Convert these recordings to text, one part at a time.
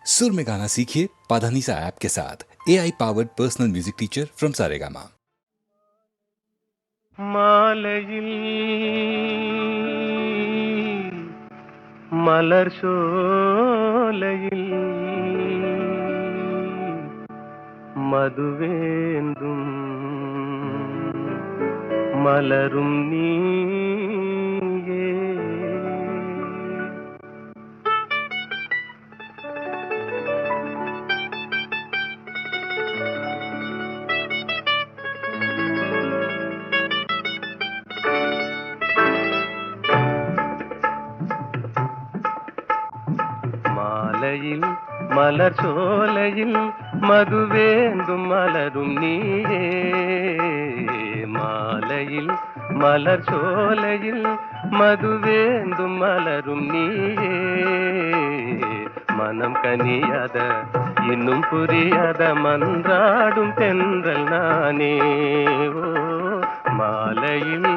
सुर में गाना सीखिए पाधानीसा ऐप के साथ। AI powered personal music teacher from Saregama. மாலையில் மலர் சோலையில் மதுவேந்தும் மலரும் நீயே. மாலையில் மலர் சோலையில் மதுவேந்தும் மலரும் நீயே. மாலையில் மலர் சோலையில் மதுவேந்தும் மலரும் நீயே. மனம் கனியாத இன்னும் புரியாத மன்றாடும் தென்றல் நானே. ஓ மாலையில்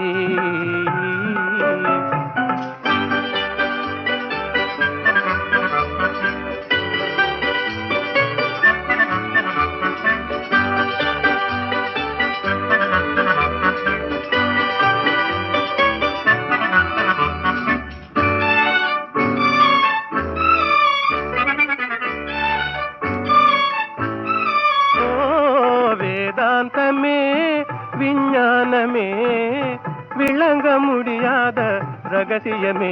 வேதாந்தமே விஞ்ஞானமே விளங்க முடியாத ரகசியமே.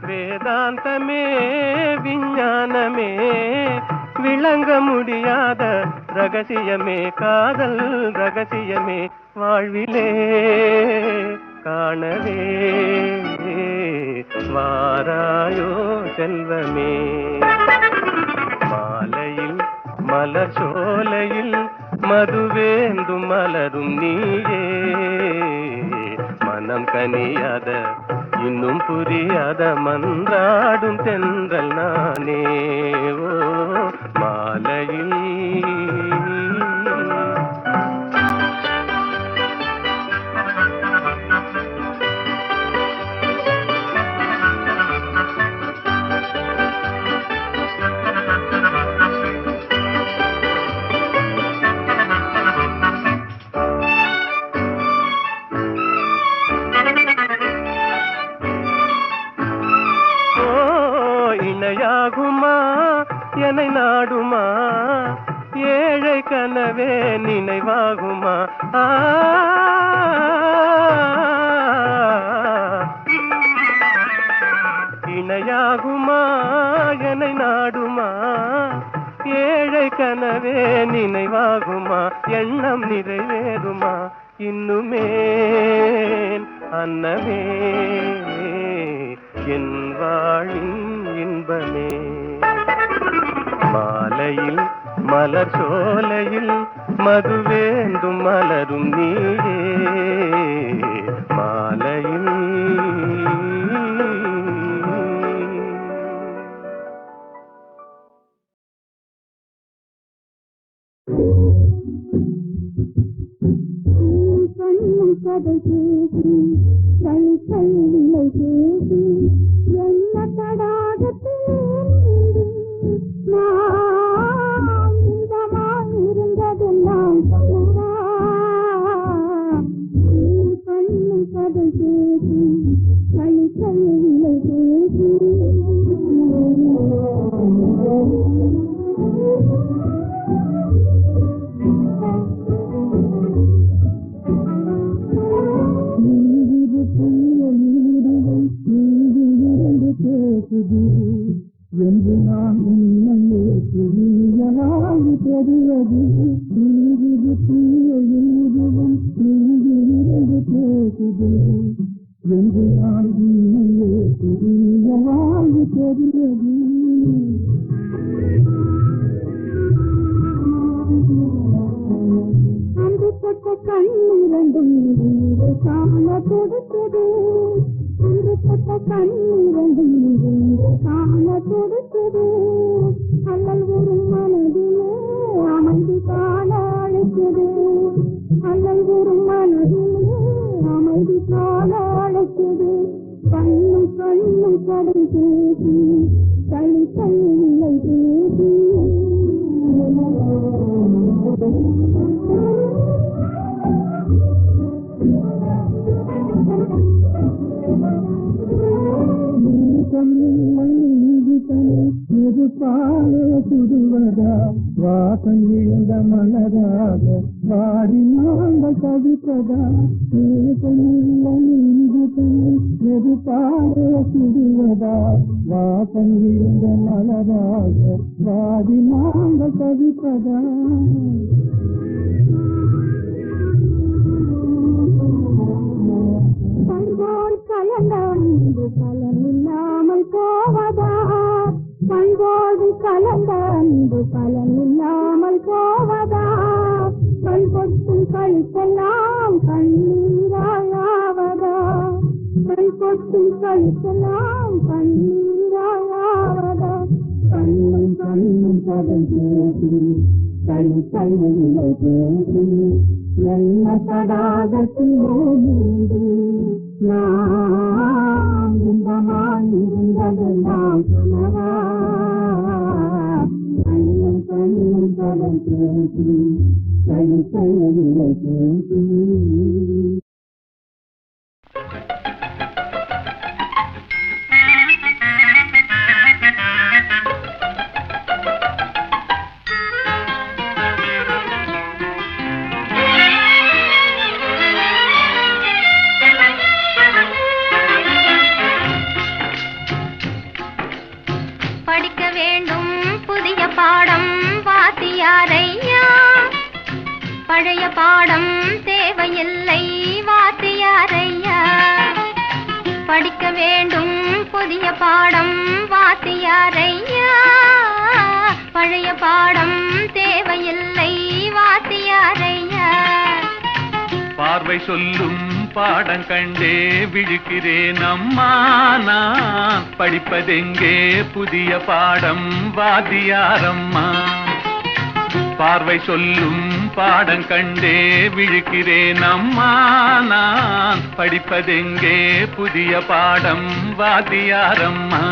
வேதாந்தமே விஞ்ஞானமே விளங்க முடியாத ரகசியமே. காதல் ரகசியமே வாழ்விலே காணவே வாராயோ செல்வமே. மாலையில் மலர் சோலையில் மதுவேந்தும் மலரும் நீயே. மனம் கனியாத இன்னும் புரியாத மன்றாடும் தென்றல் நானே. ஓ மாலையில் இணையாகுமா என்னை நாடுமா ஏழை கனவே நினைவாகுமா. இணையாகுமா என்னை நாடுமா ஏழை கனவே நினைவாகுமா. எண்ணம் நிறைவேறுமா இன்னுமே அன்னமே என் வாழின் இன்பமே. மாலையில் மலர் சோலையில் மதுவேந்தும் மலரும் நீயே. மாலையில் கதை கேட்டு கைகளை கேட்டு என்ன தடாகத்தில் இருந்ததெல்லாம் கண்ணும் கதை கேட்டு கைகளை கேட்டு என்று நான் உண்மையே புரியலாகி தெரிவது. தீயெழுதுவும் தீவிரது பேசுது என்று நான் உண்மையே புரியலாகி தெரிவது. அன்று பட்ட கண்ணிரண்டும் காண கொடுத்தது. அன்று பட்ட கண்ணிரண்டும் காண கொடுத்தது. அல்லல் ஒரு மனதிலே அமைதி காண அழைத்தது. அல்லல் ஒரு மனதிலே அமைதி காண அழைத்தது. என்னை கடல் பேசி கழிப்பதில்லை பேசி எது பாலே சுடுவதா வாசம் இழந்த மலராக வாடி நாங்கள் தவிப்பதா எது பாலே சுடுவதா வாசம் இழந்த மலராக வாடி நாங்கள் தவிப்பதா பண்போல் கலந்த அன்பு பலனில்லாமல் போவதா பண்போடு கலந்த அன்பு பலனில்லாமல் போவதா கண் பொட்டும் கழித்தெல்லாம் கண்ணீராயாவதா கண் பொட்டும் கழித்தெல்லாம் கண்ணீராயாவதா கண்ணும் கண்ணும் பதம் பேசி கழித்தல்லை பேசி என்ன தடாகத்திலே நீண்டு நான் இன்பமாய் இருந்ததெல்லாம் சொன்னவா கண்ணும் கண்ணும் பதம் பேசி கழித்தல்லை பேசி படிக்க வேண்டும் புதிய பாடம் வாத்தியாரையா பழைய பாடம் தேவையில்லை வாத்தியாரையா படிக்க வேண்டும் புதிய பாடம் வாத்தியாரையா பழைய பாடம் தேவையில்லை வாத்தியாரையா பார்வை சொல்லும் பாடம் கண்டே விழுக்கிறேன் அம்மா நான் படிப்பதெங்கே புதிய பாடம் வாத்தியாரம்மா பார்வை சொல்லும் பாடம் கண்டே விழுக்கிறேன் அம்மா நான் படிப்பதெங்கே புதிய பாடம் வாத்தியாரம்மா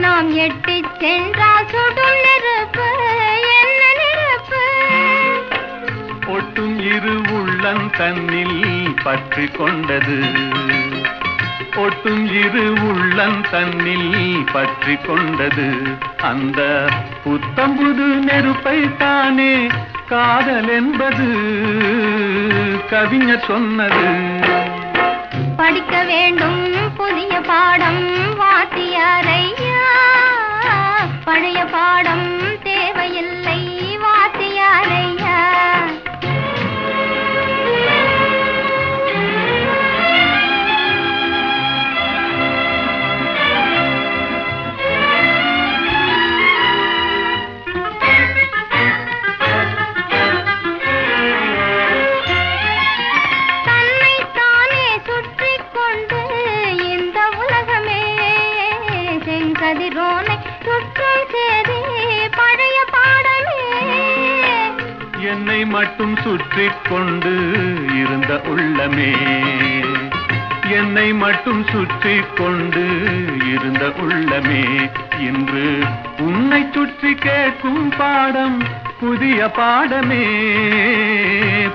நாம் எட்டி சென்றால் சுடும் நெருப்பு என்ன நெருப்பு ஒட்டும் இரு உள்ளம் தன்னில் பற்றி கொண்டது ஒட்டும் இரு உள்ளம் தன்னில் பற்றி கொண்டது அந்த புத்தம்புது நெருப்பை தானே காதல் என்பது கவிஞர் சொன்னது படிக்க வேண்டும் புதிய பாடம் வாத்தியாரையா பழைய பாடம் தேவையில்லை வாத்தியாரையா கதிரோனை சுற்றும் சேரி பழைய பாடமே என்னை மட்டும் சுற்றி கொண்டு இருந்த உள்ளமே என்னை மட்டும் சுற்றி கொண்டு இருந்த உள்ளமே இன்று உன்னை சுற்றி கேட்கும் பாடம் புதிய பாடமே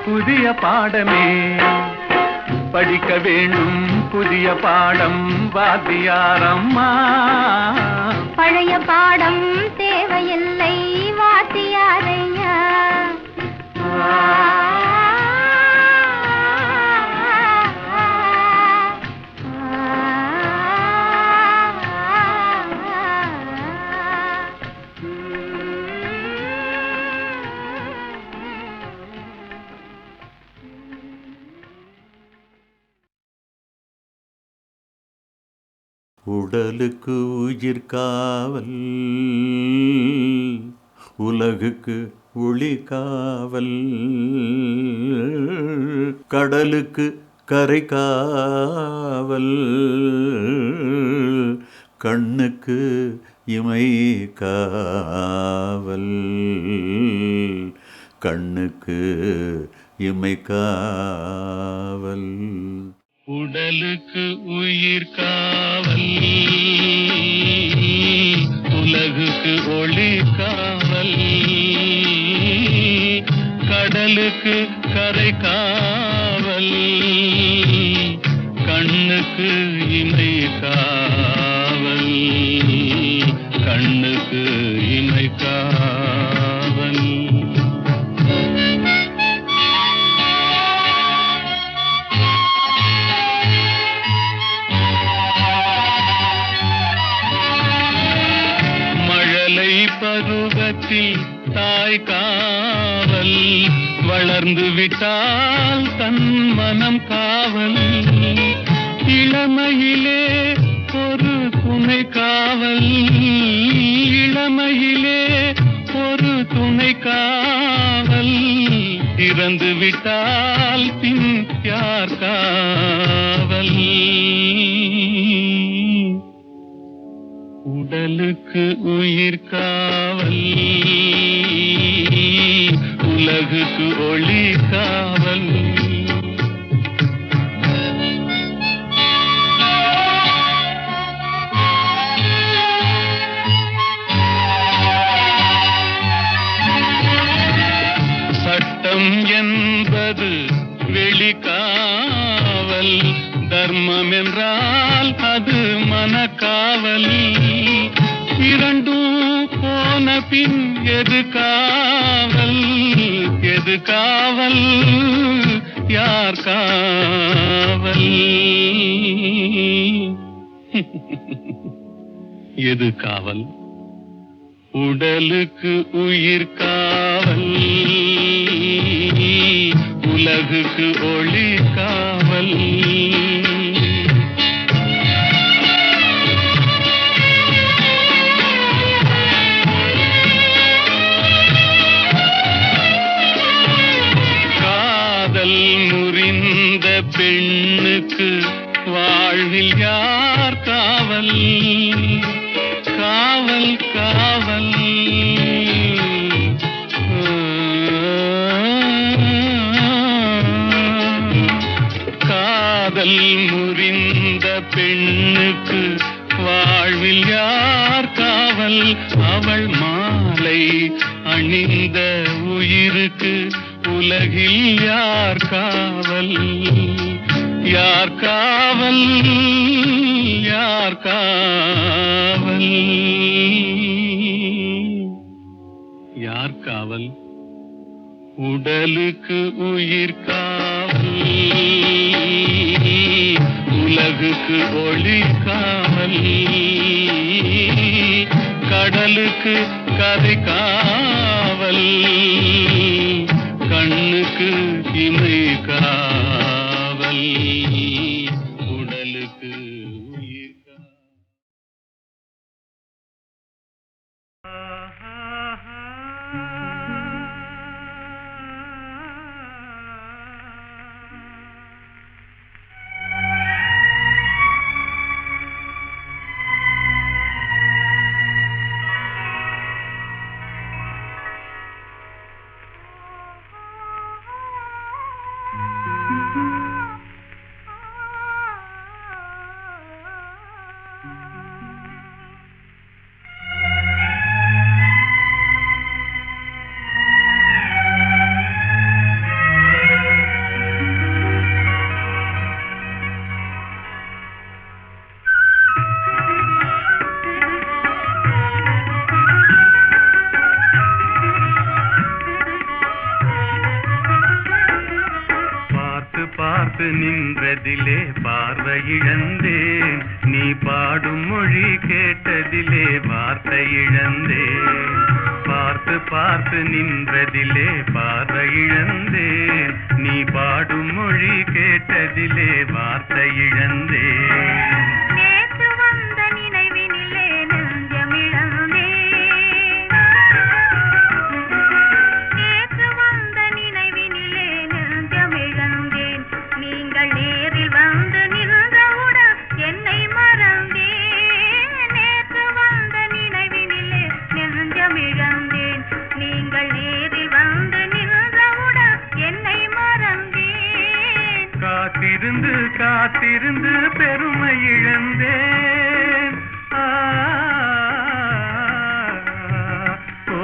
புதிய பாடமே படிக்க வேண்டும் புதிய பாடம் வாத்தியாரம்மா பழைய பாடம் தேவையில்லை வாத்தியாரையா உடலுக்கு உயிர் காவல் உலகுக்கு ஒளி காவல், கடலுக்கு கரை காவல், கண்ணுக்கு இமை காவல், கண்ணுக்கு இமை காவல். உடலுக்கு உயிர் காவல், உலகுக்கு ஒளி காவல், கடலுக்கு கரை காவல், கண்ணுக்கு இமை காவல், கண்ணுக்கு இமை காவல். மழலை பருவத்தில் தாய் காவல், வளர்ந்து விட்டால் தன் மனம் காவல், இளமையிலே ஒரு துணை காவல், இளமையிலே ஒரு துணை காவல், இறந்து விட்டால் பின் யார் காவல். உடலுக்கு உயிர் காவல், உலகுக்கு ஒளி காவல். சட்டம் என்பது வெளிக்காவல், தர்மம் என்றால் அது மனக்காவல், இரண்டும் போன பின் எது காவல், எது காவல், யார் காவல், எது காவல். உடலுக்கு உயிர் காவல், உலகுக்கு ஒளி காவல். காதல் முறிந்த பெண்ணுக்கு வாழ்வில் யார் காவல், காவல் காவல். காதல் முறிந்த பெண்ணுக்கு வாழ்வில் யார் காவல், அவள் மாலை அணிந்த உயிருக்கு உலகில் யார் காவல், யார் காவல், யார் காவல், யார் காவல். உடலுக்கு உயிர் காவல், உலகுக்கு ஒளி காவல், கடலுக்கு கரை காவல், கண்ணுக்கு இமை காவல், உடலுக்கு உயிர் காவல். பார்த்து நின்றதிலே பார்வை இழந்தேன், நீ பாடும் மொழி கேட்டதிலே வார்த்தை இழந்தேன். பார்த்து பார்த்து நின்றதிலே பார்வை இழந்தேன், நீ பாடும் மொழி கேட்டதிலே வார்த்தை இழந்தேன். நேற்று வந்த நினைவினிலே நெஞ்சமிழந்தேன், காத்திருந்து பெருமை இழந்தேன். ஓ,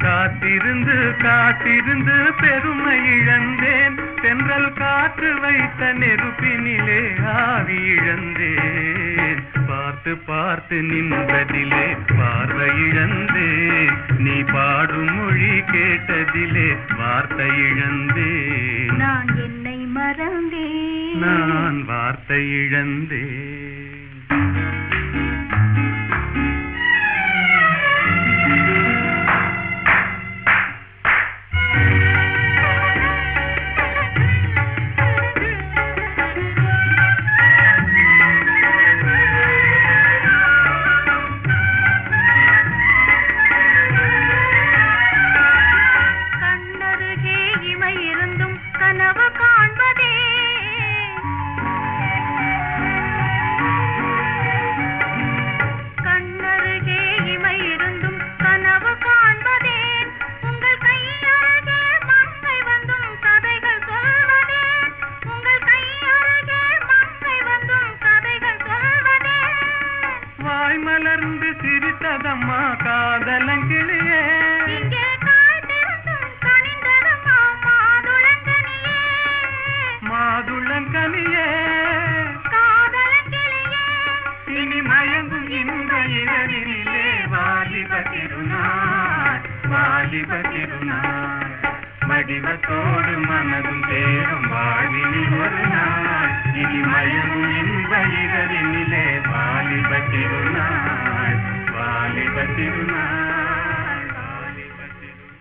காத்திருந்து காத்திருந்து பெருமை இழந்தேன். தென்றல் காற்று வைத்த நெருப்பினிலே ஆவி இழந்தேன். பார்த்து பார்த்து நின்றதிலே பார்வை இழந்தேன். நீ பாடும் மொழி கேட்டதிலே வார்த்தை இழந்தேன். நான் என்னை மறந்தேன். நான் வார்த்தை இழந்தேன். மலர்ந்து சிரித்ததம்மா காதலங்கிளியே. மாதுளங்கனியே இனி மயங்கும் இந்த இரவினிலே வாலிப திருநாள் வாலிப திருநாள். மடிவத்தோடு மனதும் தேரும் வாழ்வினில் ஒரு நாள். இனி மயங்கும் இந்த இரவினிலே வாலிப திருநாள் வாலிப திருநாள் வாலிப திருநாள்.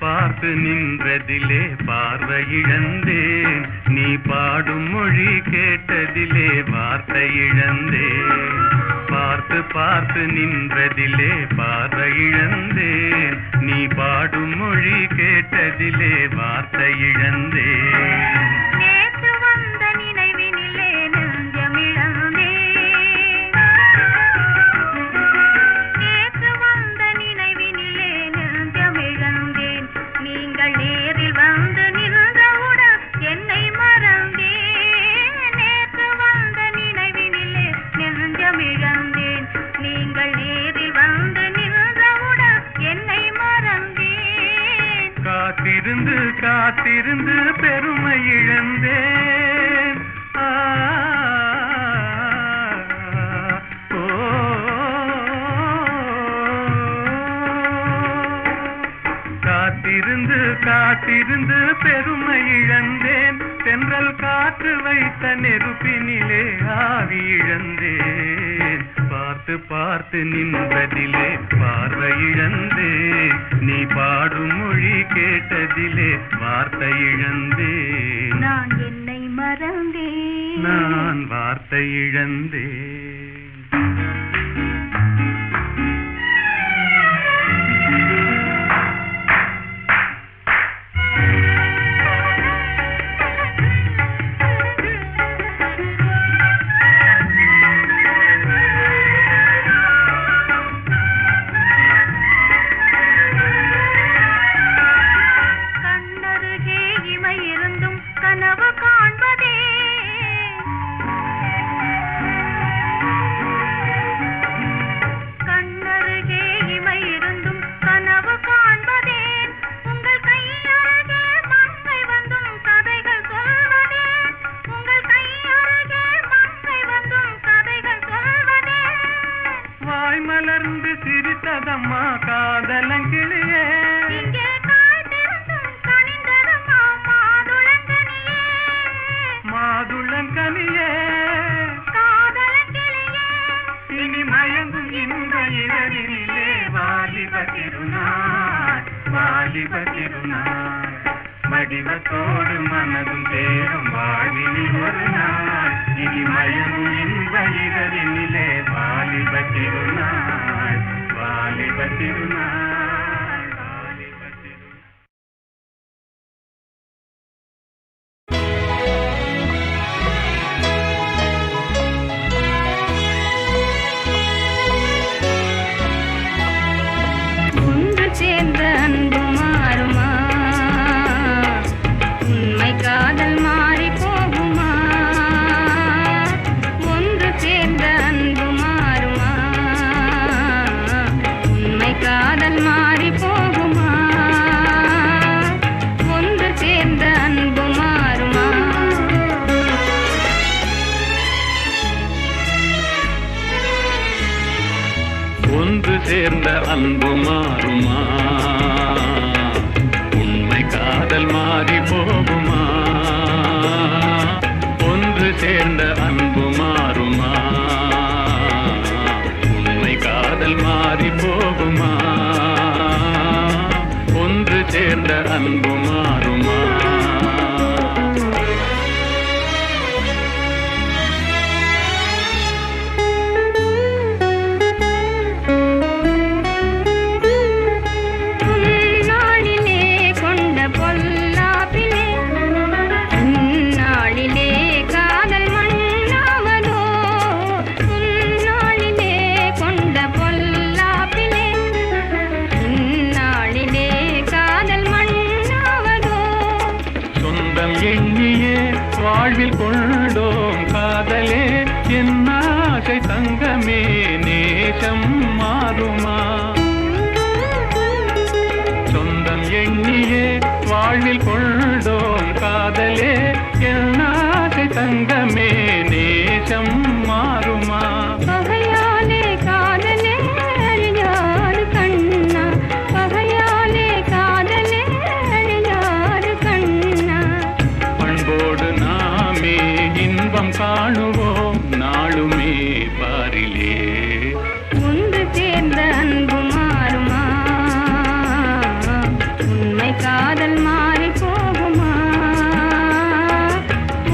பார்த்து நின்றதிலே பார்வை இழந்தேன். நீ பாடும் மொழி கேட்டதிலே வார்த்தை இழந்தேன். பார்த்து பார்த்து நின்றதிலே பார்வை இழந்தேன். நீ பாடும் மொழி கேட்டதிலே வார்த்தை இழந்தேன். காத்திருந்து காத்திருந்து பெருமை இழந்தேன். ஓ, காத்திருந்து காத்திருந்து பெருமை இழந்தேன். தென்றல் காற்று வைத்த நெருப்பினிலே ஆவி இழந்தேன். பார்த்து பார்த்து நின்றதிலே பார்வை இழந்தேன். நீ பாடும் மொழி கேட்டதிலே வார்த்தை இழந்தேன். நான் என்னை மறந்தேன். நான் வார்த்தை இழந்தேன். ஒரு நாள் வடிவத்தோடு மனதும் தேரும் வாழ்வினில் ஒரு நாள் இனி மயங்கும் இன்ப இதழினிலே வாலிப திருநாள் வாலிப திருநாள் வாலிப திருநாள். ஒன்று சேர்ந்த அன்பு மாறுமா உண்மை காதல் மாறி போகுமா ஒன்று சேர்ந்த அன்பு மாறுமா உண்மை காதல் மாறி போகுமா ஒன்று சேர்ந்த அன்பு மாறுமா ஒன்று சேர்ந்த அன்பு மாறுமா உண்மை காதல் மாறி போகுமா ஒன்று சேர்ந்த அன்பு மாறுமா உண்மை காதல் மாறி போகுமா ஒன்று சேர்ந்த அன்பு மாறுமா உன்னாளிலே கொண்ட பொல்லாப்பிலே உன்னாளிலே காதல் மண்ணாவதோ உன்னாளிலே கொண்ட பொல்லாப்பிலே உன்னாளிலே காதல் மண்ணாவதோ சொந்தம் எண்ணியே வாழ்வில் கொண்டோம் காதலே என் ஆசை தங்கமே நேசம் மாறுமா சொந்தம் எண்ணியே வாழ்வில் கொண்டோம் காதலே என் ஆசை தங்கமே நேசம் மாறுமா பகையாலே காதலே அழியாறு கண்ணா பகையாலே காதலே அழியாறு கண்ணா பண்போடு நாமே இன்பம் காணுவோம் நாளுமே பாரிலே ஒன்று சேர்ந்த அன்பு மாறுமா உண்மை காதல் மாறி போகுமா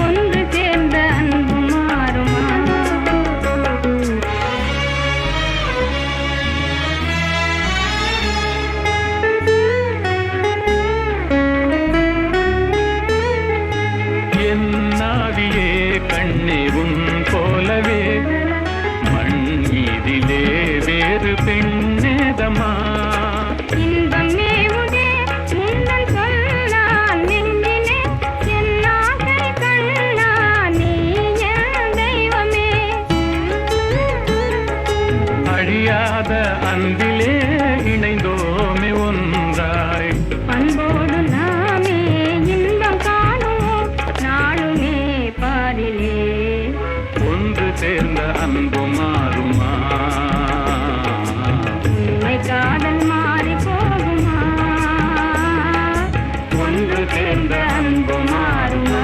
ஒன்று சேர்ந்த அன்பு மாறுமா என் நாவியே கண்ணே உன் போலவே மண் மீதிலே வேறு பெண்ணேதமா இன்பம் மேவுதே முன்னன் சொன்னான் நெஞ்சிலே என் ஆசை கண்ணா நீ என் தெய்வமே அழியாத அன்பிலே இணைந்தோமே ஒன்றாய் பண்போடு நாமே இன்பம் காணுவோம் நாளுமே பாரிலே ஒன்று சேர்ந்த அன்பு மாறுமா உண்மை காதல் மாறி போகுமா ஒன்று சேர்ந்த அன்பு மாறுமா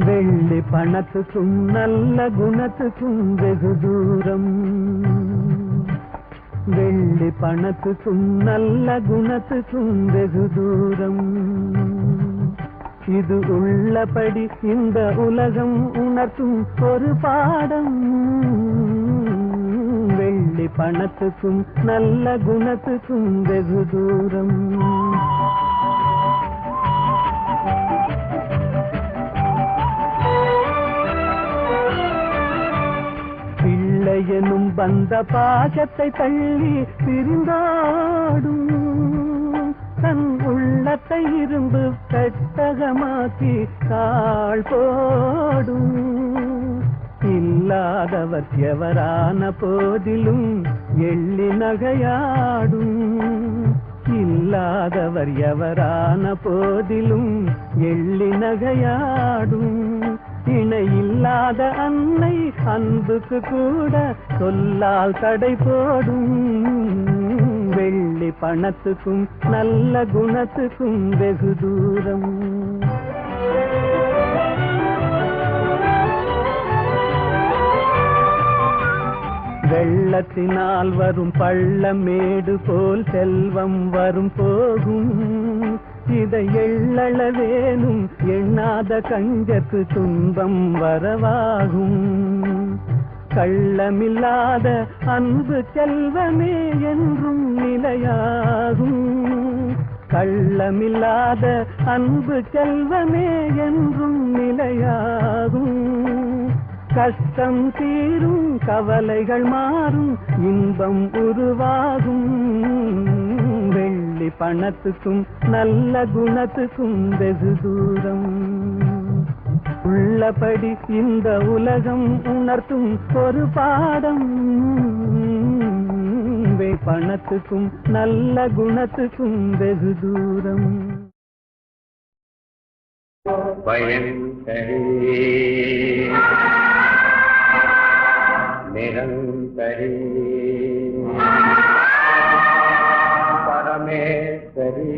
வெள்ளி பணத்துக்கும் நல்ல குணத்துக்கும் வெகு தூரம் வெள்ளி பணத்துக்கும் நல்ல குணத்துக்கும் வெகு தூரம் இது உள்ளபடி இந்த உலகம் உணர்த்தும் ஒரு பாடம் வெள்ளி பணத்துக்கும் நல்ல குணத்துக்கும் வெகு தூரம் பிள்ளையனும் பந்த பாசத்தை தள்ளி பிரிந்தாடும் தன் உள்ளத்தை இரும்பு பெட்டகமாக்கி கால் போடும் இல்லாதவர் எவரான போதிலும் எள்ளி நகையாடும் இல்லாதவர் எவரான போதிலும் எள்ளி நகையாடும் இணையில்லாத அன்னை அன்புக்கு கூட சொல்லால் தடை போடும். வெள்ளி பணத்துக்கும் நல்ல குணத்துக்கும் வெகு தூரம். வெள்ளத்தினால் வரும் பள்ளமேடு போல் செல்வம் வரும் போகும். இதை எள்ளளவேனும் எண்ணாத கஞ்சத்து துன்பம் வரவாகும். கள்ளமில்லாத அன்பு செல்வமே என்றும் நிலையாகும். கள்ளமில்லாத அன்பு செல்வமே என்றும் நிலையாகும். கஷ்டம் தீரும் கவலைகள் மாறும் இன்பம் உருவாகும். வெள்ளி பணத்துக்கும் நல்ல குணத்துக்கும் வெகு தூரம். உள்ளபடி இந்த உலகம் உணர்த்தும் ஒரு பாடம். பணத்துக்கும் நல்ல குணத்துக்கும் வெகு தூரம். பயங்கரே நிரந்தரே பரமேஸ்வரி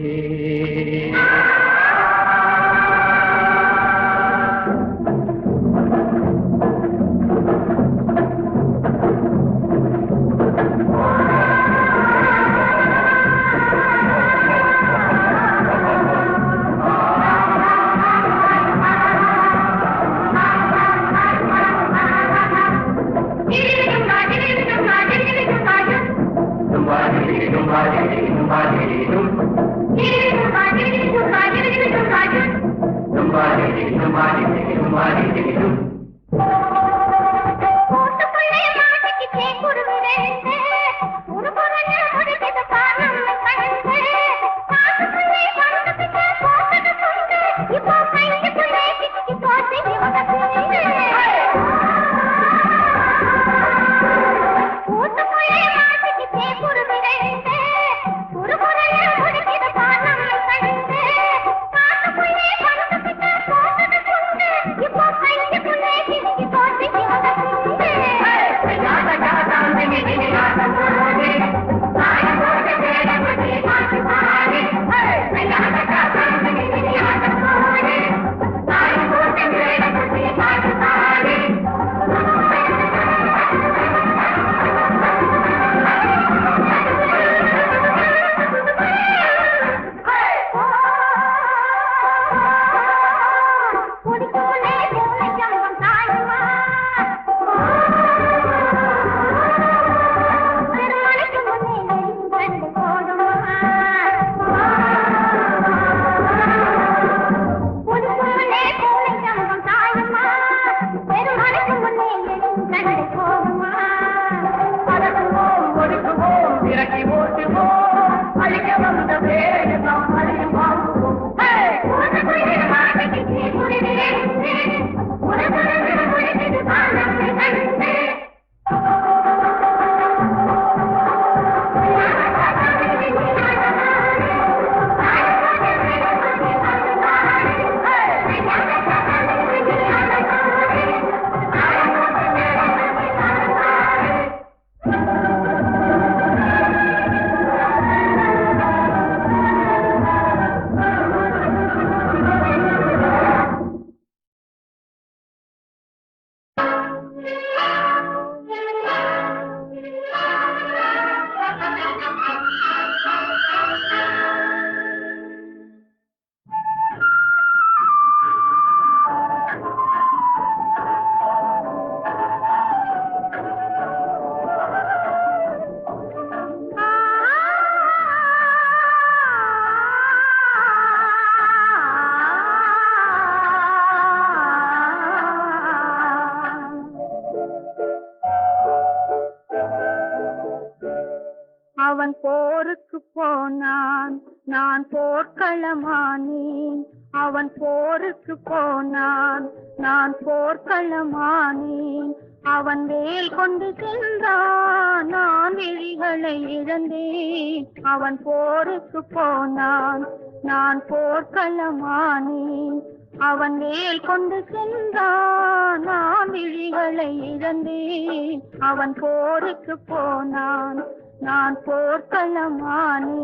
அவன் போருக்கு போனான், நான் போர்க்களமானேன். அவன் போருக்கு போனான், நான் போர்க்களமானேன். அவன் வேல் கொண்டு சென்றான், நான் விழிகளை இழந்தேன். அவன் போருக்கு போனான், நான் போர்க்களமானேன். அவன் வேல் கொண்டு சென்றான், நான் விழிகளை இழந்தேன். அவன் போருக்கு போனான், நான் போர்க்களமானேன்.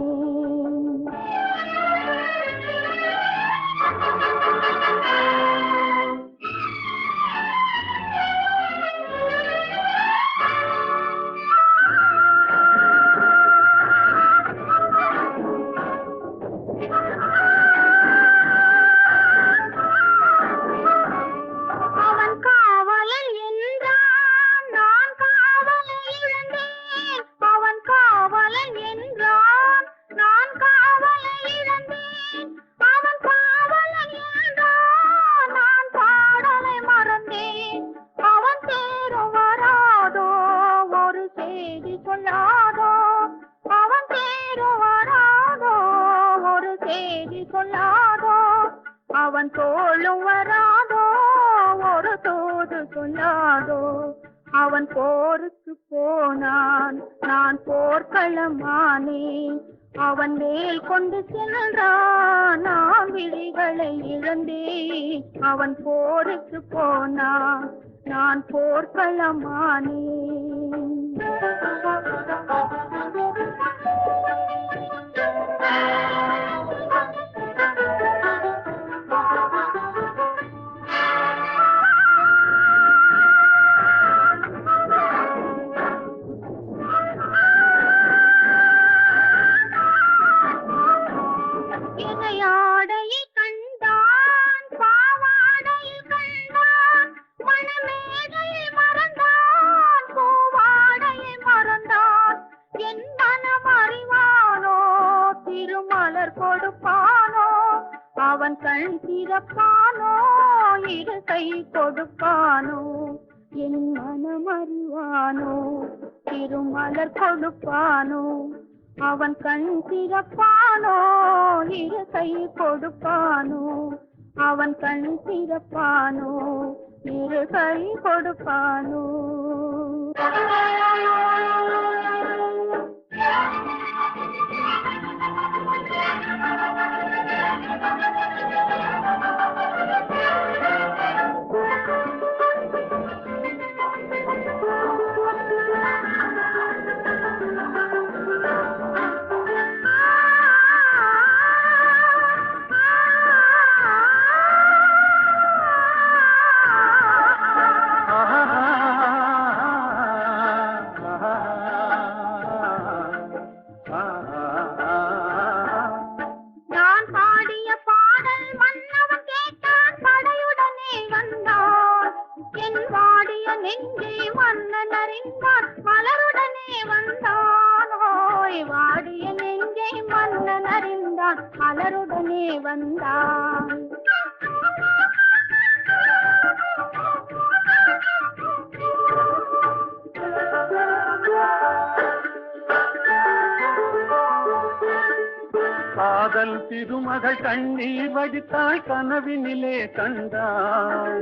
அவன் காவலன் என்றான், நான் காவலை இழந்தேன். அவன் காவலன் என்றான், நான் காவலை இழந்தேன். அவன் காவலன் என்றான், நான் பாடலை மறந்தேன். அவன் தேரும் வராதோ, ஒரு செய்தி சொல்லாதோ. அவன் தேரும் வராதோ, ஒரு செய்தி சொல்லாதோ. அவன் தோளும் வராதோ, ஒரு தூது சொல்லாதோ. அவன் போருக்கு போனான், நான் போர்க்களமானேன். அவன் வேல் கொண்டு சென்றான், நான் விழிகளை இழந்தேன். அவன் போருக்கு போனான், நான் போர்க்களமானேன். இணையாடையை கண்டான், பாவாடையில் கண்டான். மணமேடையை மறந்தான், பூவாடையை மறந்தான். என் மனம் அறிவானோ, திருமலர் கொடுப்பானோ. அவன் கண் திறப்பானோ, இரு கை கொடுப்பானோ. என் மனம் அறிவானோ, திருமலர் கொடுப்பானோ. அவன் கண் திறப்பானோ, இரு கை கொடுப்பானோ. அவன் கண் திறப்பானோ, இரு கை கொடுப்பானோ. நான் பாடிய பாடல் மன்னவன் கேட்டான், படையுடனே வந்தான். என் வாடிய நெஞ்சை மன்னன் அறிந்தான், மலருடனே வந்தான். ஓய், வாடிய நெஞ்சை மன்னன் அறிந்தான், மலருடனே வந்தான். காதல் திருமகள் கண்ணீர் வடித்தாள், கனவினிலே கண்டாள்.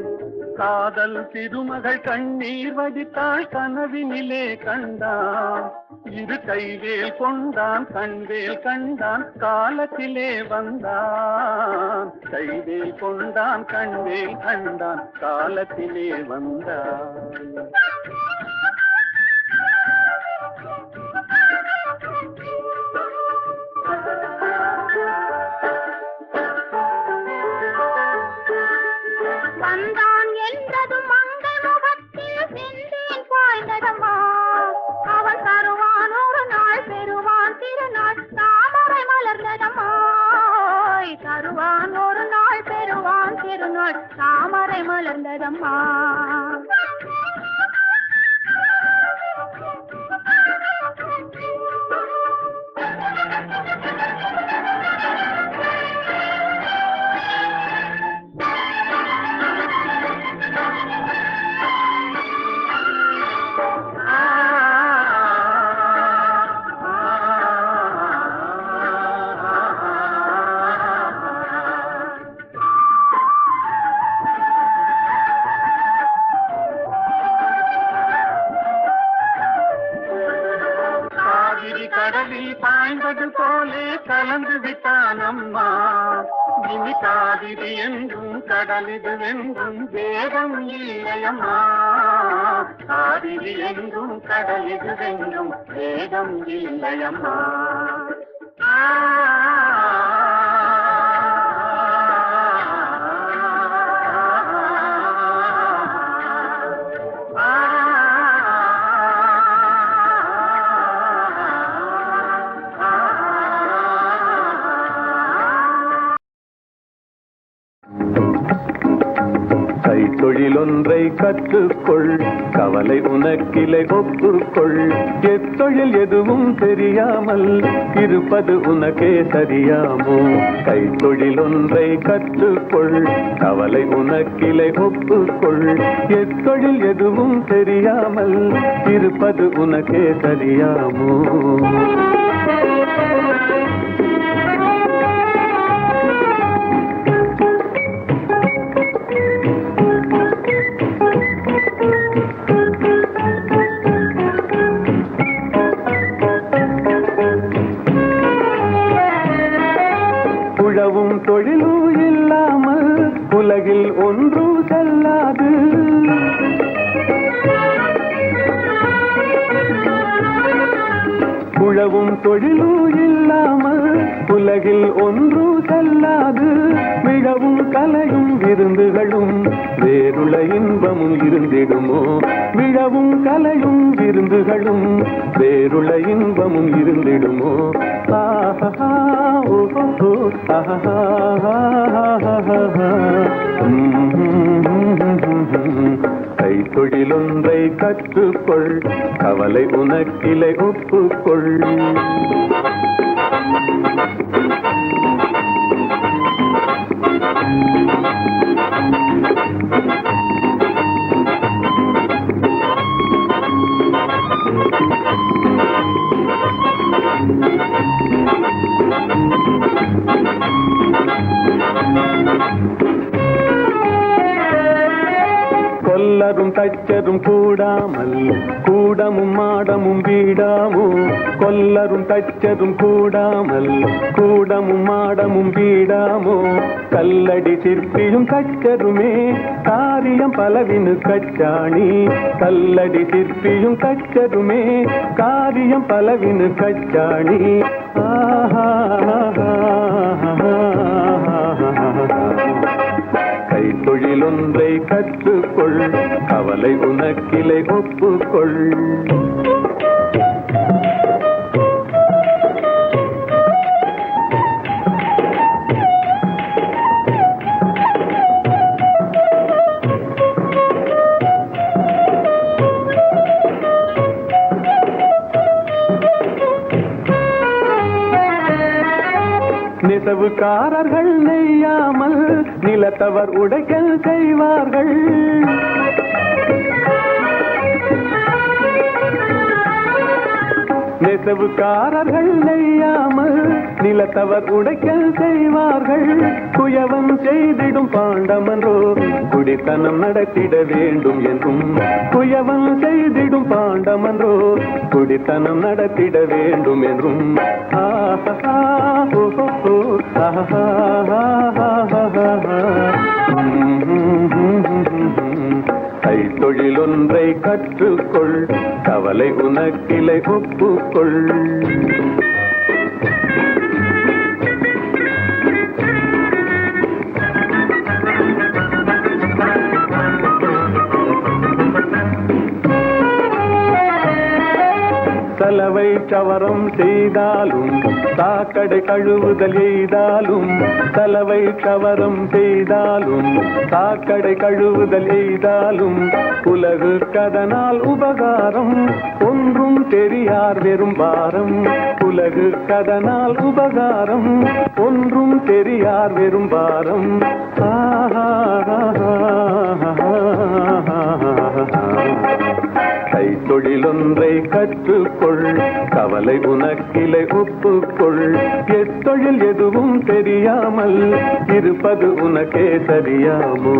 காதல் திருமகள் கண்ணீர் வடித்தாள், கனவினிலே கண்டான். இரு கைவேல் கொண்டான், கண்வேல் கண்டான், காலத்திலே வந்தான். கைவேல் கொண்டான், கண்வேல் கண்டான், காலத்திலே வந்தான். வந்தான் என்றது மங்கை முகத்தில் செந்தேன் பாய்ந்ததம்மா. அவன் தருவான் ஒரு நாள், பெறுவான் திருநாள், தாமரை மலர்ந்ததம்மா. தருவான் ஒரு நாள், பெறுவான் திருநாள், தாமரை மலர்ந்ததம்மா. கடலில் பாய்ந்தது போலே கலந்து விட்டான் அம்மா. இனி காவிரி என்றும் கடலிது வென்றும் வேதம் இல்லையம்மா. காவிரி என்றும் கடலிது வென்றும் வேதம் இல்லையம்மா. கைத்தொழிலொன்றை கற்றுக்கொள், கவலை உனக்கிலை ஒப்புக்கொள். எத்தொழில் எதுவும் தெரியாமல் இருப்பது உனக்கே சரியாமோ? கைத்தொழிலொன்றை கற்றுக்கொள், கவலை உனக்கிலை ஒப்புக்கொள். எத்தொழில் எதுவும் தெரியாமல் இருப்பது உனக்கே சரியாமோ? உழவும் தொழிலும் இல்லாமல் உலகில் ஒன்றும் செல்லாது. உழவும் தொழிலும் இல்லாமல் உலகில் ஒன்றும் செல்லாது. மிகவும் கலையும் விருந்துகளும் வேறுள இன்பமும் இருந்திடுமோ? விழவும் கலையும் விருந்துகளும் வேறுள இன்பமும் இருந்திடுமோ? ஆஹா ஓஹோ ஆஹா. கைத்தொழிலொன்றை கற்றுக்கொள், கவலை உனக்கிலை ஒப்புக்கொள். கொல்லரும் தச்சரும் கூடாமல் கூடமும் மாடமும் வீடாமோ? கொல்லரும் தச்சரும் கூடாமல் கூடமும் மாடமும் வீடாமோ? கல்லடி சிற்பியும் தச்சருமே காரியம் பலவினு கச்சாணி. கல்லடி சிற்பியும் தச்சருமே காரியம் பலவினு கச்சாணி. ஆஹா கைத்தொழிலொன்றை கற்றுக்கொள், கவலை உனக்கிலை ஒப்புக்கொள். நெசவுக்காரர்கள் நெய்யாமல் நிலத்தவர் உடைக்கல் செய்வார்கள். நெசவுக்காரர்கள் நெய்யாமல் நிலத்தவர் உடைக்கல் செய்வார்கள். குயவன் செய்திடும் பாண்டமன்றோ குடித்தனம் நடத்திட வேண்டும் என்றும். குயவன் செய்திடும் பாண்டமன்றோ குடித்தனம் நடத்திட வேண்டும் என்றும். ஆஹா ஓஹோ ஆஹா. கைத்தொழிலொன்றை கற்றுக்கொள், கவலை உனக்கிலை ஒப்புக்கொள். சலவை சவரம் செய்தாலும் சாக்கடை கழுவுதல் எய்தாலும். சலவை சவரம் செய்தாலும் சாக்கடை கழுவுதல் எய்தாலும் உலகு கதனால் உபகாரம் ஒன்றும் தெரியார் வெறும் பாரம். உலகு கதனால் உபகாரம் ஒன்றும் தெரியார் வெறும் பாரம். கைத்தொழிலொன்றை கற்றுக்கொள், கவலை உனக்கிலை ஒப்புக்கொள். எத்தொழில் எதுவும் தெரியாமல் இருப்பது உனக்கே சரியாமோ?